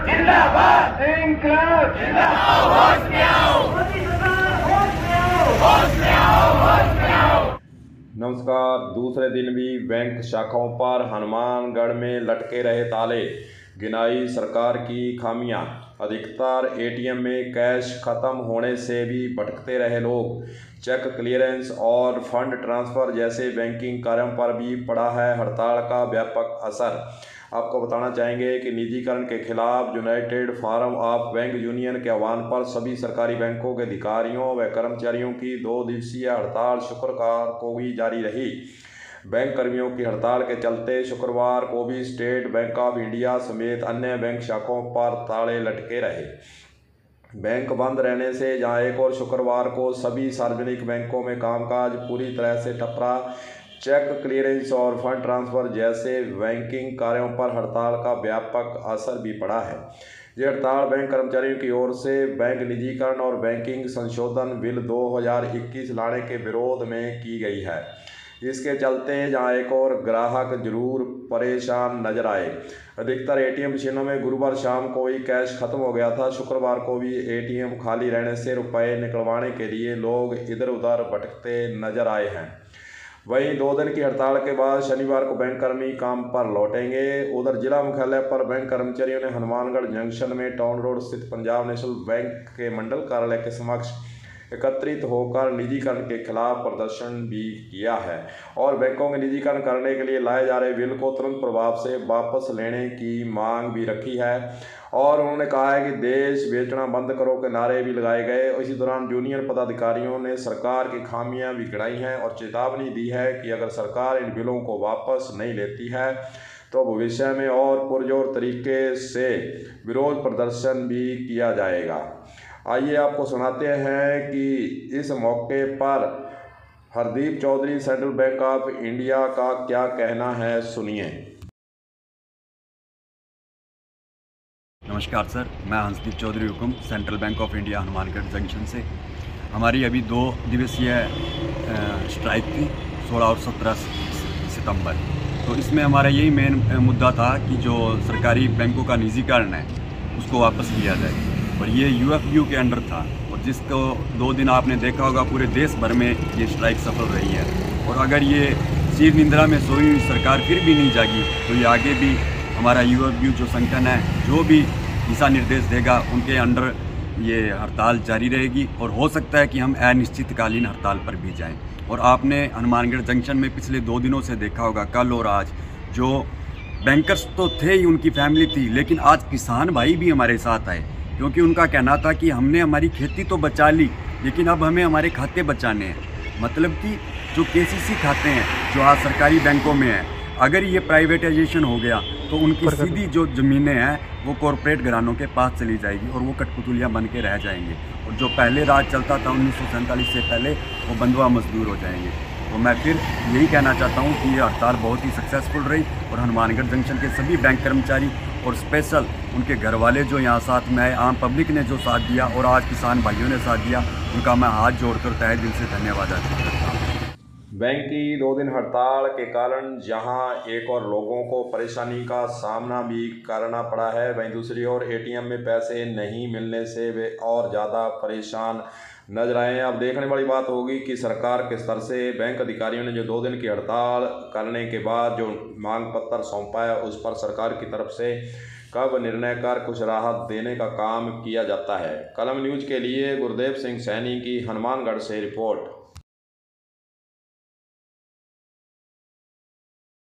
जिंदाबाद, इंकलाब जिंदाबाद, होश में आओ, मोदी सरकार होश में आओ, होश में आओ, होश में आओ। नमस्कार। दूसरे दिन भी बैंक शाखाओं पर हनुमानगढ़ में लटके रहे ताले, गिनाई सरकार की खामियां। अधिकतर एटीएम में कैश खत्म होने से भी भटकते रहे लोग। चेक क्लियरेंस और फंड ट्रांसफर जैसे बैंकिंग कार्यों पर भी पड़ा है हड़ताल का व्यापक असर। आपको बताना चाहेंगे कि निजीकरण के खिलाफ United forum of bank union के आह्वान पर सभी सरकारी बैंकों के अधिकारियों व कर्मचारियों की 2 दिवसीय हड़ताल शुक्रवार को भी जारी रही। बैंक कर्मियों की हड़ताल के चलते शुक्रवार को भी स्टेट बैंक ऑफ इंडिया समेत अन्य बैंक शाखाओं पर ताले लटके रहे। बैंक बंद रहने से जहां एक और शुक्रवार को सभी सार्वजनिक बैंकों में कामकाज पूरी तरह से ठप रहा, चेक क्लियरेंस और फंड ट्रांसफर जैसे बैंकिंग कार्यों पर हड़ताल का व्यापक असर भी पड़ा है। ये हड़ताल बैंक कर्मचारियों की ओर से बैंक निजीकरण और बैंकिंग संशोधन बिल 2021 लाने के विरोध में की गई है। इसके चलते जहां एक और ग्राहक जरूर परेशान नजर आए। अधिकतर एटीएम मशीनों में गुरुवार शाम को ही कैश खत्म हो गया था। शुक्रवार को भी एटीएम खाली रहने से रुपए निकलवाने के लिए लोग इधर उधर भटकते नजर आए हैं। वहीं 2 दिन की हड़ताल के बाद शनिवार को बैंक कर्मी काम पर लौटेंगे। उधर जिला मुख्यालय पर बैंक कर्मचारियों ने हनुमानगढ़ जंक्शन में टाउन रोड स्थित पंजाब नेशनल बैंक के मंडल कार्यालय के समक्ष एकत्रित होकर निजीकरण के खिलाफ प्रदर्शन भी किया है और बैंकों के निजीकरण करने के लिए लाए जा रहे बिल को तुरंत प्रभाव से वापस लेने की मांग भी रखी है। और उन्होंने कहा है कि देश बेचना बंद करो के नारे भी लगाए गए। इसी दौरान यूनियन पदाधिकारियों ने सरकार की खामियां भी गिनाई हैं और चेतावनी दी है कि अगर सरकार इन बिलों को वापस नहीं लेती है तो भविष्य में और पुरजोर तरीके से विरोध प्रदर्शन भी किया जाएगा। आइए आपको सुनाते हैं कि इस मौके पर Hardeep Chaudhary central bank of India का क्या कहना है, सुनिए। नमस्कार सर, मैं हंसदीप चौधरी हुकुम central bank of India Hanumangarh junction से। हमारी अभी 2 दिवसीय स्ट्राइक थी 16 और 17 सितंबर। तो इसमें हमारा यही मेन मुद्दा था कि जो सरकारी बैंकों का निजीकरण है उसको वापस लिया जाए और ये यूएफबीयू के अंडर था और जिसको 2 दिन आपने देखा होगा पूरे देश भर में ये स्ट्राइक सफल रही है। और अगर ये चीर निंद्रा में सोई हुई सरकार फिर भी नहीं जागी तो ये आगे भी हमारा यूएफबीयू जो संगठन है जो भी दिशा निर्देश देगा उनके अंडर ये हड़ताल जारी रहेगी और हो सकता है कि हम अनिश्चितकालीन हड़ताल पर भी जाएं। और आपने हनुमानगढ़ जंक्शन में पिछले 2 दिनों से देखा होगा, कल और आज, जो बैंकर्स तो थे ही, उनकी फैमिली थी, लेकिन आज किसान भाई भी हमारे साथ आए क्योंकि उनका कहना था कि हमने हमारी खेती तो बचा ली लेकिन अब हमें हमारे खाते बचाने हैं। मतलब कि जो केसीसी खाते हैं जो आज सरकारी बैंकों में हैं, अगर ये प्राइवेटाइजेशन हो गया तो उनकी सीधी जो ज़मीनें हैं वो कॉरपोरेट घरानों के पास चली जाएगी और वो कठपुतलियाँ बन के रह जाएंगे। और जो पहले राज चलता था 1947 से पहले, वो बंधुआ मजदूर हो जाएंगे। तो मैं फिर यही कहना चाहता हूँ कि ये हड़ताल बहुत ही सक्सेसफुल रही और हनुमानगढ़ जंक्शन के सभी बैंक कर्मचारी और स्पेशल उनके घर वाले जो यहाँ साथ में आए, आम पब्लिक ने जो साथ दिया और आज किसान भाइयों ने साथ दिया, उनका मैं हाथ जोड़कर तहे दिल से धन्यवाद अर्पित करता हूँ। बैंक की 2 दिन हड़ताल के कारण जहां एक और लोगों को परेशानी का सामना भी करना पड़ा है, वहीं दूसरी ओर एटीएम में पैसे नहीं मिलने से वे और ज़्यादा परेशान नजर आए हैं। अब देखने वाली बात होगी कि सरकार के स्तर से बैंक अधिकारियों ने जो 2 दिन की हड़ताल करने के बाद जो मांग पत्र सौंपा है उस पर सरकार की तरफ से कब निर्णय कर कुछ राहत देने का काम किया जाता है। कलम न्यूज़ के लिए गुरदेव सिंह सैनी की हनुमानगढ़ से रिपोर्ट।